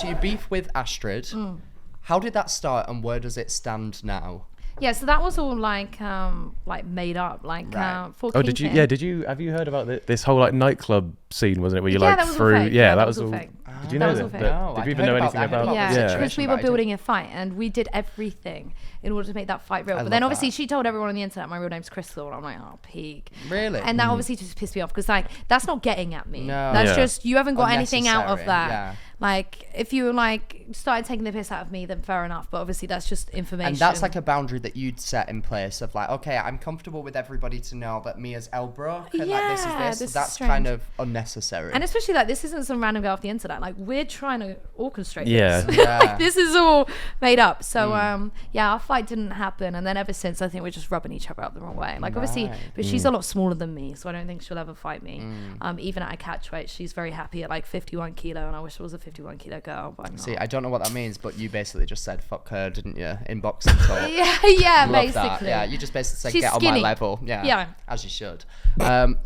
so you beef with Astrid. How did that start, and where does it stand now? Yeah, so that was all like made up, like Right. for Oh, Kingpin. did you have you heard about this whole like nightclub scene, wasn't it, where you Yeah, like that was all through fake. yeah, Yeah, that was all fake. did you That know was that, all fake. No, did I'd you even heard know about anything that. about Yeah. Yeah, situation, because we but were I didn't- building a fight and we did everything in order to make that fight real. I But then love obviously that. she told everyone on the internet my real name's Crystal, and I'm like, oh, peak. Really? And that obviously just pissed me off because like that's not getting at me. No. That's Yeah. just you haven't got anything out of Unnecessary, that. yeah. Like if you like started taking the piss out of me, then fair enough. But obviously that's just information. And that's like a boundary that you'd set in place of like, okay, I'm comfortable with everybody to know that me as Elle Brooke and like this is Yeah, this. this is That's strange. kind of unnecessary. And especially like this isn't some random girl off the internet. Like we're trying to orchestrate Yeah. this. Yeah. Like, this is all made up. So yeah, our fight didn't happen. And then ever since, I think we're just rubbing each other up the wrong way. Like obviously, Right. but she's a lot smaller than me, so I don't think she'll ever fight me. Even at a catch weight, she's very happy at like 51 kilo, and I wish I was a 51 kilo girl. But I'm not. See, I don't know what that means, but you basically just said fuck her, didn't you? In boxing talk. yeah, Love basically. that. Yeah, you just basically said She's get on skinny. my level. Yeah. Yeah. As you should.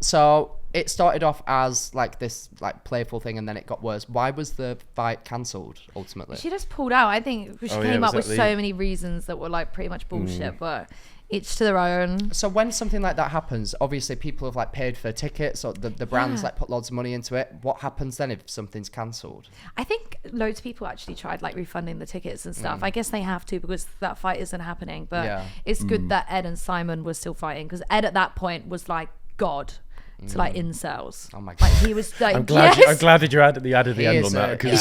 So it started off as like this like playful thing, and then it got worse. Why was the fight cancelled ultimately? She just pulled out. I think she Oh, yeah, came was up with that so many reasons that were like pretty much bullshit, but each to their own. So when something like that happens, obviously people have like paid for tickets, or the brands like put loads of money into it. What happens then if something's cancelled? I think loads of people actually tried like refunding the tickets and stuff. I guess they have to because that fight isn't happening. But Yeah. it's good that Ed and Simon were still fighting because Ed at that point was like God to like incels. Oh my God. Like he was like I'm glad yes. that you added the end He on is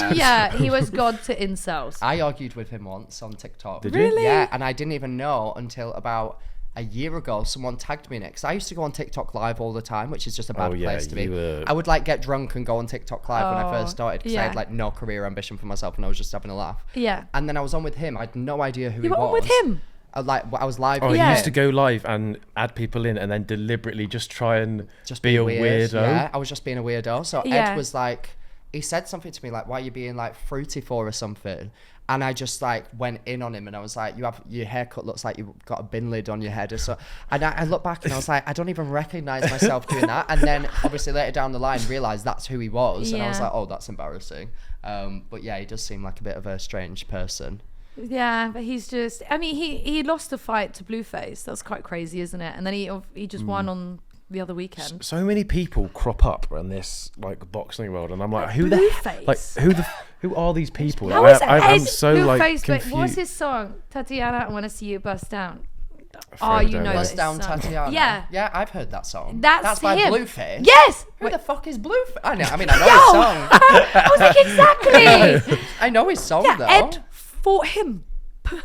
that. Yeah, he was God to incels. I argued with him once on TikTok. Did you? Really? Yeah, and I didn't even know until about a year ago someone tagged me in it, because I used to go on TikTok live all the time, which is just a bad Oh, yeah, place to be. you were- I would like get drunk and go on TikTok live when I first started, because I yeah. had like no career ambition for myself and I was just having a laugh. Yeah. And then I was on with him. I had no idea who he You were was. on with him? I was live. Oh, with he Yeah. used to go live and add people in and then deliberately just try and just be a weird. weirdo. Yeah, I was just being a weirdo. So Yeah. Ed was like, he said something to me like, "Why are you being like fruity for or something?" And I just like went in on him, and I was like, your haircut looks like you've got a bin lid on your head or so." And I looked back and I was like, I don't even recognize myself doing that. And then obviously later down the line realized that's who he was, and I was Yeah. like, oh, that's embarrassing. But yeah, he does seem like a bit of a strange person. Yeah, but he's just. I mean, he lost a fight to Blueface. That's quite crazy, isn't it? And then he just won on the other weekend. So many people crop up in this like boxing world, and I'm like, who Blueface. who are these people? How Like, is I'm Ed so like Blueface? confused. What's his song? Tatiana, I want to see you bust down. I Oh, you don't know know. Bust this Down song. Tatiana. Yeah. Yeah, I've heard that song. That's by him. Blueface. Yes. Who Wait. the fuck is Blueface? I know the Yo! song. I was like, exactly. I know his song Yeah, though. Ed fought him.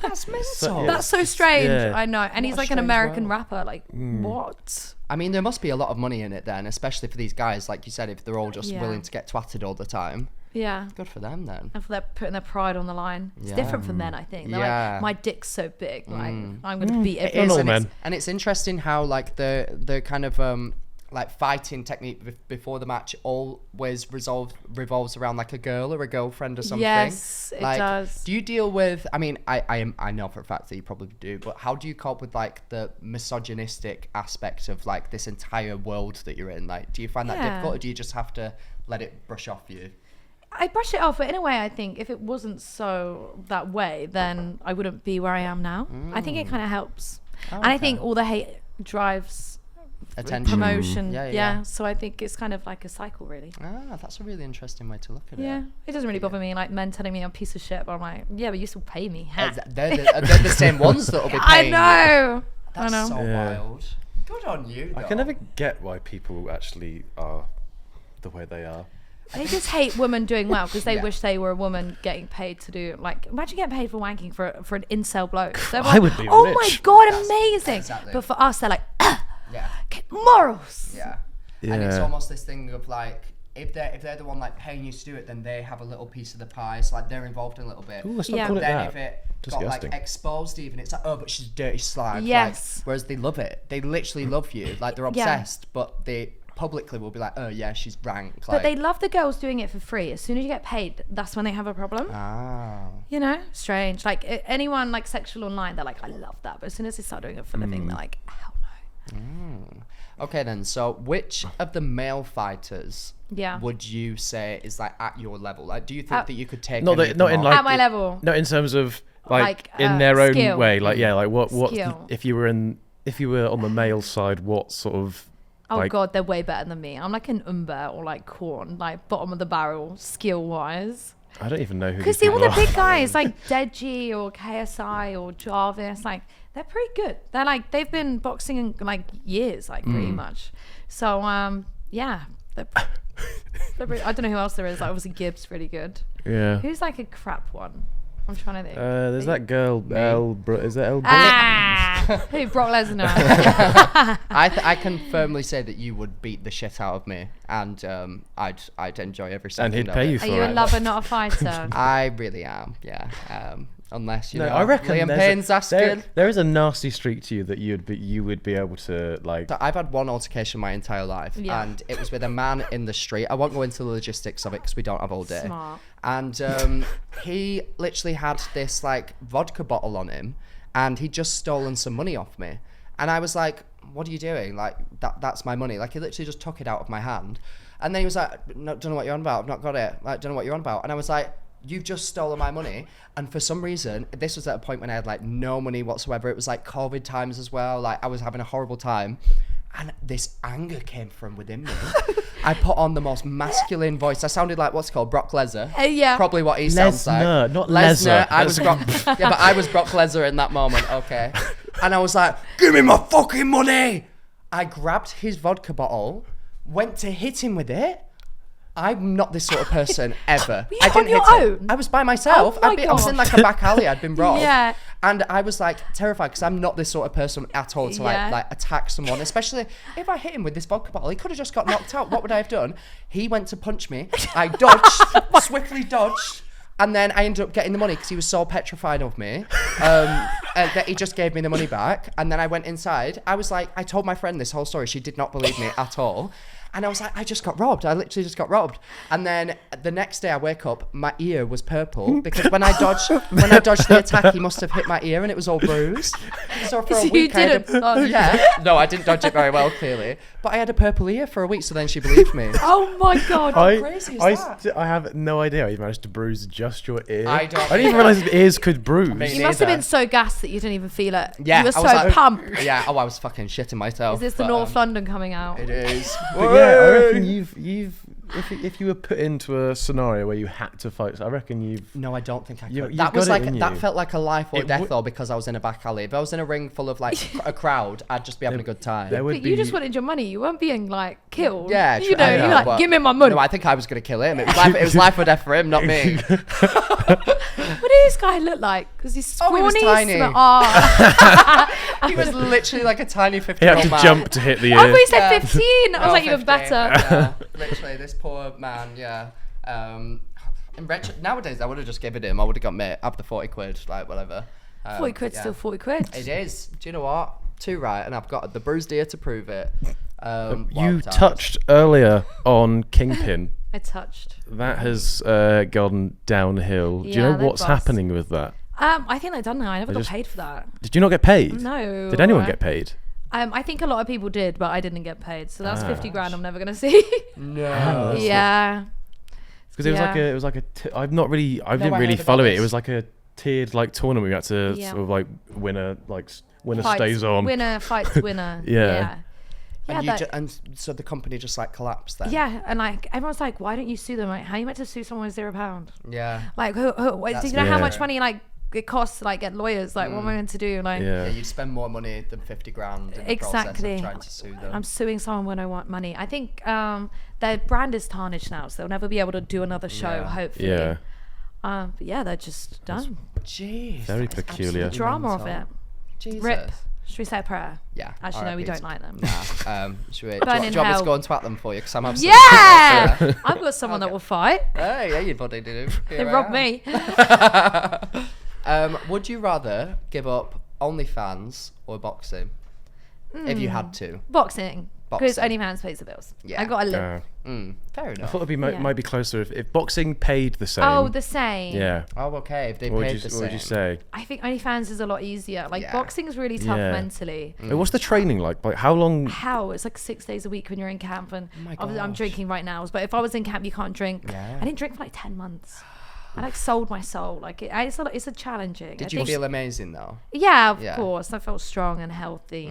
That's mental. yeah. That's so strange. Yeah. I know. And he's What a like an strange American world. rapper. Like, what? I mean, there must be a lot of money in it then, especially for these guys, like you said, if they're all just Yeah. willing to get twatted all the time. Yeah. Good for them then. And for their putting their pride on the line. It's Yeah. different for men, I think. They're Yeah. like, my dick's so big. Like, I'm going to beat It everyone. is, all and men. it's interesting how like the kind of like fighting technique before the match always revolves around like a girl or a girlfriend or something. Yes, it like, does. Do you deal with? I mean, I know for a fact that you probably do, but how do you cope with like the misogynistic aspect of like this entire world that you're in? Like, do you find that Yeah. difficult, or do you just have to let it brush off you? I brush it off, but in a way, I think if it wasn't so that way, then I wouldn't be where I am now. I think it kind of helps. And I think all the hate drives Attention. promotion. Yeah, yeah, Yeah. yeah. So I think it's kind of like a cycle, really. Ah, that's a really interesting way to look at Yeah. it. It doesn't really bother me, like men telling me I'm a piece of shit, but I'm like, yeah, but you still pay me. Ha. They're the same ones that'll be I paying you. know. That's I know. so Yeah. wild. Good on you. I though. can never get why people actually are the way they are. They just hate women doing well because they Yeah. wish they were a woman getting paid to do, like, imagine getting paid for wanking for an incel bloke. They're I would be oh rich. my God, That's- amazing. exactly. But for us, they're like, Yeah. get morals. Yeah. And it's Yeah. almost this thing of like, if they're the one like paying you to do it, then they have a little piece of the pie. So like they're involved in a little bit. Ooh, let's not Yeah. call it Then that. if it Disgusting. got like exposed even, it's like, oh, but she's a dirty slag. Yes. Like, whereas they love it. They literally love you. Like they're Yeah. obsessed, but they publicly will be like, oh yeah, she's rank. Like, But they love the girls doing it for free. As soon as you get paid, that's when they have a problem. Ah. You know, strange. Like anyone like sexual online, they're like, I love that. But as soon as they start doing it for a living, they're like, hell no. Okay then, so which of the male fighters Yeah. would you say is like at your level? Like, do you think that you could take Not any that- of not them in on? like At my level. No, in terms of like Like, in their own skill. way. Like like what Skill. if you were on the male side, what sort of Oh like, god, they're way better than me. I'm like an Umber or like Corn, like bottom of the barrel skill wise. I don't even know who. Because these see all people the are. big guys like Deji or KSI or Jarvis, like they're pretty good. They're like they've been boxing in like years, like pretty much. So yeah, they're pretty, I don't know who else there is. Like obviously Gibbs pretty good. Yeah. Who's like a crap one? I'm trying to think. There's that girl, Elle. Is that Elle? Who? Brock Lesnar. I can firmly say that you would beat the shit out of me, and I'd enjoy every second. And he'd of pay it. you Are for you a it. lover, not a fighter? I really am, yeah. Unless you No, know, I reckon Liam there's Payne's asking. there is a nasty streak to you that you would be able to like. So I've had one altercation my entire life, Yeah. and it was with a man in the street. I won't go into the logistics of it because we don't have all day. Smart. And he literally had this like vodka bottle on him, and he'd just stolen some money off me. And I was like, "What are you doing? Like that's my money." Like he literally just took it out of my hand, and then he was like, "No, don't know what you're on about. I've not got it. Like, don't know what you're on about." And I was like, "You've just stolen my money." And for some reason, this was at a point when I had like no money whatsoever. It was like COVID times as well. Like I was having a horrible time. And this anger came from within me. I put on the most masculine voice. I sounded like what's it called Brock Lesnar. Yeah. Probably what he sounds like. Lesnar, not Lesnar. Lesnar. I was Brock. Yeah, but I was Brock Lesnar in that moment. Okay. And I was like, "Give me my fucking money!" I grabbed his vodka bottle, went to hit him with it. I'm not this sort of person ever. Were you I on didn't your hit own? it. I was by myself. Oh my I was in like a back alley. I'd been robbed. Yeah. And I was like terrified because I'm not this sort of person at all to Yeah. like attack someone, especially if I hit him with this vodka bottle. He could have just got knocked out. What would I have done? He went to punch me. I dodged, swiftly dodged. And then I ended up getting the money because he was so petrified of me that he just gave me the money back. And then I went inside. I was like, I told my friend this whole story. She did not believe me at all. And I was like, I just got robbed. I literally just got robbed. And then the next day I wake up, my ear was purple because when I dodged the attack, he must have hit my ear and it was all bruised. So for a So you week, didn't dodge. yeah, no, I didn't dodge it very well, clearly. But I had a purple ear for a week, so then she believed me. Oh my god. crazy is that? I have no idea how you managed to bruise just your ear. I don't- didn't even realize that ears could bruise. Me You must have neither. been so gassed that you didn't even feel it. Yeah, You were I so was like- pumped. Yeah, I was fucking shitting myself. Is this the but, North London coming out? It is. But yeah, I reckon you've if you were put into a scenario where you had to fight, so I reckon you've. No, I don't think I could. You've That was got it like in that you. felt like a life or It death would- though because I was in a back alley. If I was in a ring full of like a crowd, I'd just be having a good time. There would But be. you just wanted your money. You weren't being like killed. Yeah, You true, I know, know, you're like, but- give me my money. No, I think I was gonna kill him. It was life or death for him, not me. What did this guy look like? Because he's Oh, scrawny. he was tiny. He was literally like a tiny He 50-year-old had to man. jump to hit the I thought ear. he said Yeah. 15. I was No, like, even 50. better. Yeah, literally, this poor man. Yeah. Nowadays, I would have just given him. I would have got mate up the 40 quid, like whatever. 40 quid, yeah. still 40 quid. It is. Do you know what? Too right, and I've got the bruised ear to prove it. You wild times. touched earlier on Kingpin. I touched. That has gone downhill. Do you Yeah, know they what's bust. happening with that? I think they're done now. I never They got just- paid for that. Did you not get paid? No. Did anyone get paid? I think a lot of people did, but I didn't get paid. So that's Ah. 50 grand I'm never going to see. No. that's yeah. Because it was like Yeah. a, it was like a. I didn't I really heard about follow it. this. It was like a tiered like tournament. We had to Yeah. sort of like winner Fights- stays on. Winner fights winner. Yeah. Yeah, And, that- and so the company just like collapsed then. yeah, and like everyone's like, why don't you sue them? Like, how are you meant to sue someone with £0? Yeah. Like, who do That's you know how fair. much money like it costs to like get lawyers? Like, what am I meant to do? Like, Yeah, Yeah. you'd spend more money than 50 grand in the Exactly. process of trying to sue them. I'm suing someone when I want money. I think their brand is tarnished now, so they'll never be able to do another show. Yeah. Hopefully. Yeah. But yeah, they're just done. Jeez. Very that is peculiar. absolutely Drama of mental. it. Jesus. Rip. Should we say a prayer? Yeah. Actually, no, we RIP. don't like them. Nah. Should we, do, Burn you, in do you want me hell. to go and twat them for you? Because I'm absolutely. Yeah! I've got someone that will fight. Hey, yeah, you bloody do. They robbed me. Would you rather give up OnlyFans or boxing? If you had to. Boxing. Because boxing. OnlyFans pays the bills. Yeah. I got to live. Fair I enough. thought it'd be Yeah. might be closer if boxing paid the same. Oh, the same. yeah. Oh, okay. If they What would paid you, the what same. would you say? I think OnlyFans is a lot easier. Like Yeah. boxing is really tough Yeah. mentally. What's the training like? Like how long? Hell, it's like 6 days a week when you're in camp, and my obviously I'm gosh. drinking right now. But if I was in camp, you can't drink. Yeah. I didn't drink for like 10 months. I like sold my soul. Like it's a challenging. Did I you think- feel amazing though? Yeah, of Yeah. course. I felt strong and healthy.